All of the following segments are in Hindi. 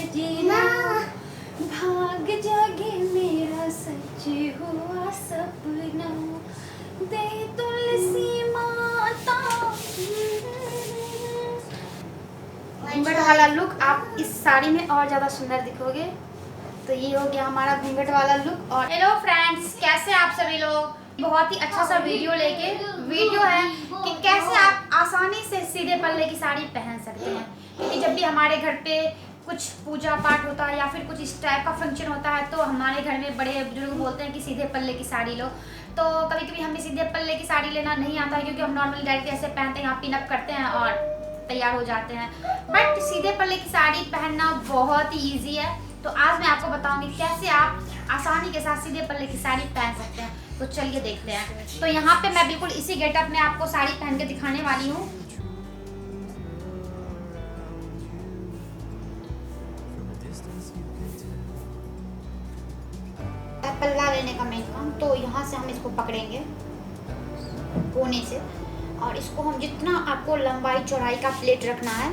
सजना, भाग जागे मेरा सच हुआ सपना, दे तुलसी माता। घूंघट वाला लुक, आप इस साड़ी में और ज़्यादा सुंदर दिखोगे। तो ये हो गया हमारा घूंघट वाला लुक। और हेलो फ्रेंड्स, कैसे आप सभी लोग। बहुत ही अच्छा सा वीडियो है कि कैसे आप आसानी से सीधे पल्ले की साड़ी पहन सकते हैं। क्योंकि जब भी हमारे घर पे कुछ पूजा पाठ होता है या फिर कुछ इस टाइप का फंक्शन होता है तो हमारे घर में बड़े बुजुर्ग बोलते हैं कि सीधे पल्ले की साड़ी लो। तो कभी कभी हमें सीधे पल्ले की साड़ी लेना नहीं आता है, क्योंकि हम नॉर्मली डायरेक्ट ऐसे पहनते हैं, यहाँ पिन अप करते हैं और तैयार हो जाते हैं। बट सीधे पल्ले की साड़ी पहनना बहुत ही ईजी है। तो आज मैं आपको बताऊंगी कैसे आप आसानी के साथ सीधे पल्ले की साड़ी पहन सकते हैं। तो चलिए देखते हैं। तो यहाँ पे मैं बिल्कुल इसी गेटअप में आपको साड़ी पहन के दिखाने वाली हूँ। पल्ला लेने का मेन काम, तो यहाँ से हम इसको पकड़ेंगे कोने से, और इसको हम जितना आपको लंबाई चौड़ाई का प्लेट रखना है,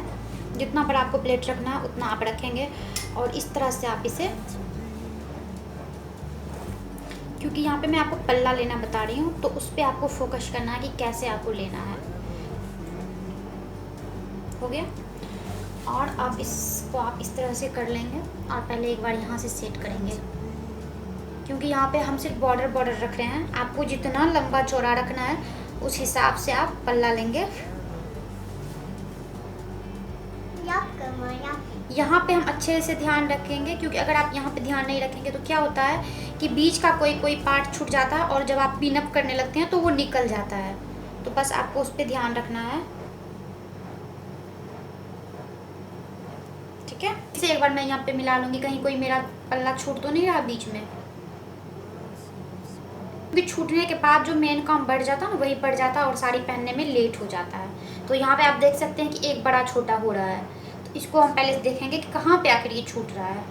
जितना बड़ा आपको प्लेट रखना है उतना आप रखेंगे। और इस तरह से आप इसे, क्योंकि यहाँ पे मैं आपको पल्ला लेना बता रही हूँ तो उस पर आपको फोकस करना है कि कैसे आपको लेना है। हो गया। और अब इसको आप इस तरह से कर लेंगे और पहले एक बार यहाँ से सेट करेंगे, क्योंकि यहाँ पे हम सिर्फ बॉर्डर रख रहे हैं। आपको जितना लंबा चौड़ा रखना है उस हिसाब से आप पल्ला लेंगे। यहाँ पे हम अच्छे से ध्यान रखेंगे, क्योंकि अगर आप यहाँ पे ध्यान नहीं रखेंगे तो क्या होता है कि बीच का कोई पार्ट छूट जाता है और जब आप पिन अप करने लगते हैं तो वो निकल जाता है। तो बस आपको उस पर ध्यान रखना है, ठीक है। इसे एक बार मैं यहाँ पे मिला लूँगी, कहीं कोई मेरा पल्ला छूट तो नहीं रहा बीच में। भी छूटने के बाद जो मेन काम बढ़ जाता है ना वही बढ़ जाता है और साड़ी पहनने में लेट हो जाता है। तो यहाँ पे आप देख सकते हैं कि एक बड़ा छोटा हो रहा है। तो इसको हम पहले देखेंगे कि कहाँ पे आखिर ये छूट रहा है।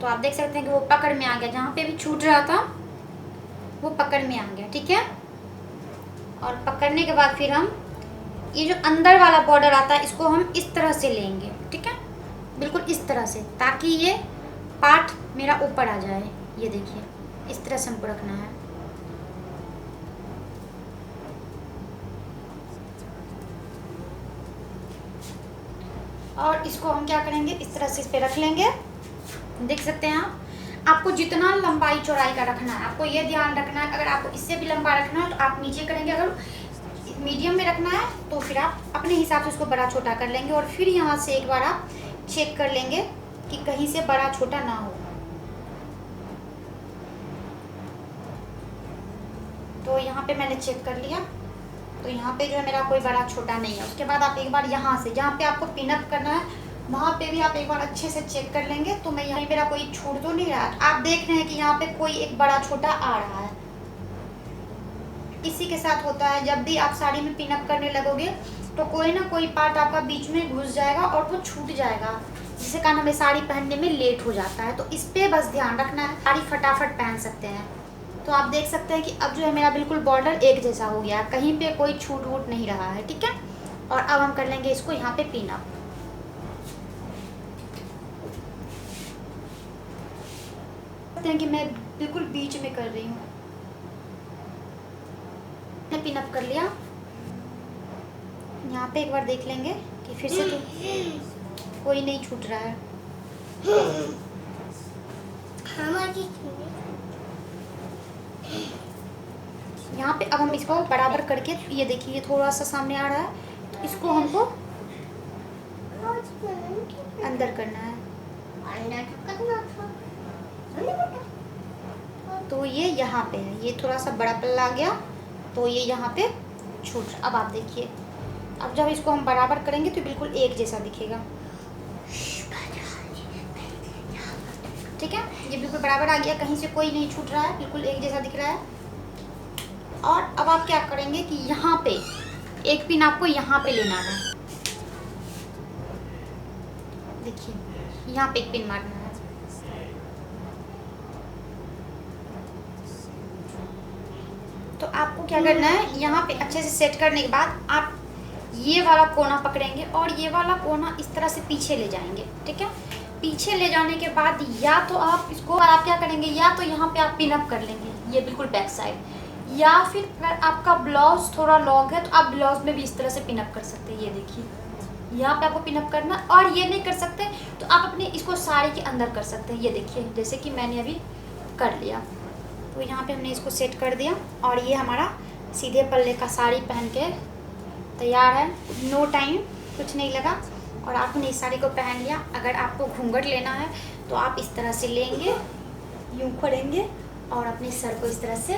तो आप देख सकते हैं कि वो पकड़ में आ गया, जहाँ पे भी छूट रहा था वो पकड़ में आ गया, ठीक है। और पकड़ने के बाद फिर हम ये जो अंदर वाला बॉर्डर आता है इसको हम इस तरह से लेंगे, ठीक है, बिल्कुल इस तरह से, ताकि ये पार्ट मेरा ऊपर आ जाए। ये देखिए इस तरह से हमको रखना है। और इसको हम क्या करेंगे, इस तरह से इस पे रख लेंगे। देख सकते हैं आपको जितना लंबाई चौड़ाई का रखना है आपको ये ध्यान रखना है। अगर आपको इससे भी लंबा रखना है तो आप नीचे करेंगे, अगर मीडियम में रखना है तो फिर आप अपने हिसाब से उसको बड़ा छोटा कर लेंगे। और फिर यहाँ से एक बार आप चेक कर लेंगे कि कहीं से बड़ा छोटा ना हो। तो यहाँ पे मैंने चेक कर लिया, तो यहाँ पे जो है मेरा कोई बड़ा छोटा नहीं है। उसके बाद आप एक बार यहाँ से जहाँ पे आपको पिन अप करना है वहाँ पे भी आप एक बार अच्छे से चेक कर लेंगे। तो मैं यहाँ मेरा कोई छूट तो नहीं रहा। आप देख रहे हैं कि यहाँ पे कोई एक बड़ा छोटा आ रहा है। इसी के साथ होता है, जब भी आप साड़ी में पिन अप करने लगोगे तो कोई ना कोई पार्ट आपका बीच में घुस जाएगा और वो छूट जाएगा, जिससे कारण हमें साड़ी पहनने में लेट हो जाता है। तो इस पे बस ध्यान रखना है, साड़ी फटाफट पहन सकते हैं। तो आप देख सकते हैं कि अब जो है मेरा बिल्कुल बॉर्डर एक जैसा हो गया, कहीं पे कोई छूट वूट नहीं रहा है, ठीक है। और अब हम कर लेंगे इसको यहाँ पे पिन अप। देखते हैं कि मैं बिल्कुल बीच में कर रही हूँ। मैंने पिन अप कर लिया। यहाँ पे एक बार देख लेंगे कि फिर से तो कोई नहीं छूट रहा है। यहाँ पे अब हम इसको बराबर करके, ये देखिए ये थोड़ा सा सामने आ रहा है, तो इसको हमको अंदर करना है। तो ये यहाँ पे है, ये थोड़ा सा बड़ा पल्ला आ गया तो ये यहाँ पे छूट। अब आप देखिए, अब जब इसको हम बराबर करेंगे तो बिल्कुल एक जैसा दिखेगा, ठीक है। ये बिल्कुल बराबर आ गया, कहीं से कोई नहीं छूट रहा है, बिल्कुल एक जैसा दिख रहा है। और अब आप क्या करेंगे कि यहाँ पे एक पिन आपको यहाँ पे लेना है। देखिए यहाँ पे एक पिन मारना है। तो आपको क्या करना है, यहाँ पे अच्छे से सेट करने के बाद आप ये वाला कोना पकड़ेंगे और ये वाला कोना इस तरह से पीछे ले जाएंगे, ठीक है। पीछे ले जाने के बाद या तो आप इसको आप क्या करेंगे, या तो यहाँ पे आप पिन अप कर लेंगे, ये बिल्कुल बैक साइड, या फिर अगर आपका ब्लाउज थोड़ा लॉन्ग है तो आप ब्लाउज में भी इस तरह से पिन अप कर सकते हैं। ये देखिए, यहाँ पे आपको पिन अप करना, और ये नहीं कर सकते तो आप अपने इसको साड़ी के अंदर कर सकते हैं। ये देखिए, जैसे कि मैंने अभी कर लिया, तो यहाँ पे हमने इसको सेट कर दिया और ये हमारा सीधे पल्ले का साड़ी पहन के तैयार है। नो टाइम, कुछ नहीं लगा और आपने इस साड़ी को पहन लिया। अगर आपको घूंघट लेना है तो आप इस तरह से लेंगे, यूँ करेंगे और अपने सर को इस तरह से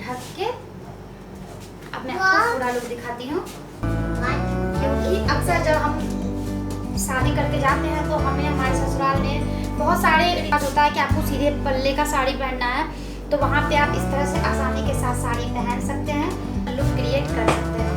ढक के, अब मैं आपको पूरा लुक दिखाती हूँ। क्योंकि अक्सर जब हम शादी करके जाते हैं तो हमें हमारे ससुराल में बहुत सारे रिवाज होता है कि आपको सीधे पल्ले का साड़ी पहनना है, तो वहाँ पे आप इस तरह से आसानी के साथ साड़ी पहन सकते हैं, लुक क्रिएट कर सकते हैं।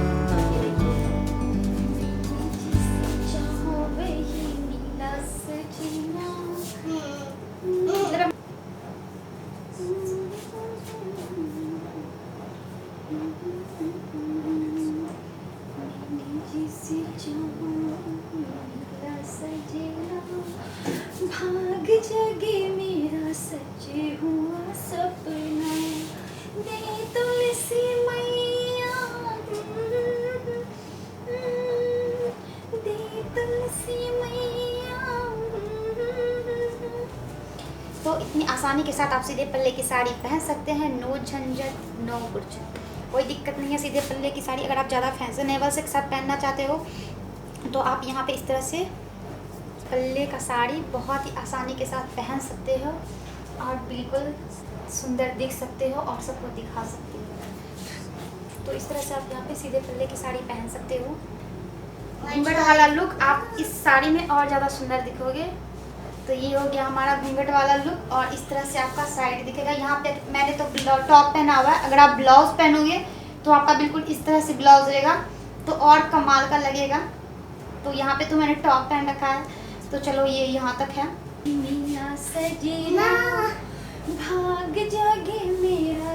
भाग जगे मेरा सच्चे हुआ सपना, दे तुलसी मैया, दे तुलसी मैया। तो इतनी आसानी के साथ आप सीधे पल्ले की साड़ी पहन सकते हैं, नो झंझट, नो कुछ, कोई दिक्कत नहीं है सीधे पल्ले की साड़ी। अगर आप ज़्यादा फैशनेबल से साथ पहनना चाहते हो तो आप यहाँ पे इस तरह से पल्ले का साड़ी बहुत ही आसानी के साथ पहन सकते हो और बिल्कुल सुंदर दिख सकते हो और सबको दिखा सकते हो। तो इस तरह से आप यहाँ पे सीधे पल्ले की साड़ी पहन सकते हो। घूंघट वाला लुक आप इस साड़ी में और ज़्यादा सुंदर दिखोगे। तो ये हो गया हमारा घूंघट वाला लुक और इस तरह से आपका साइड दिखेगा। यहाँ पे मैंने तो टॉप पहना हुआ है, अगर आप ब्लाउज पहनोगे तो आपका बिल्कुल इस तरह से ब्लाउज रहेगा तो और कमाल का लगेगा। तो यहाँ पे तो मैंने टॉप पहन रखा है, तो चलो ये यहाँ तक है। मेरा सजना भाग जागे मेरा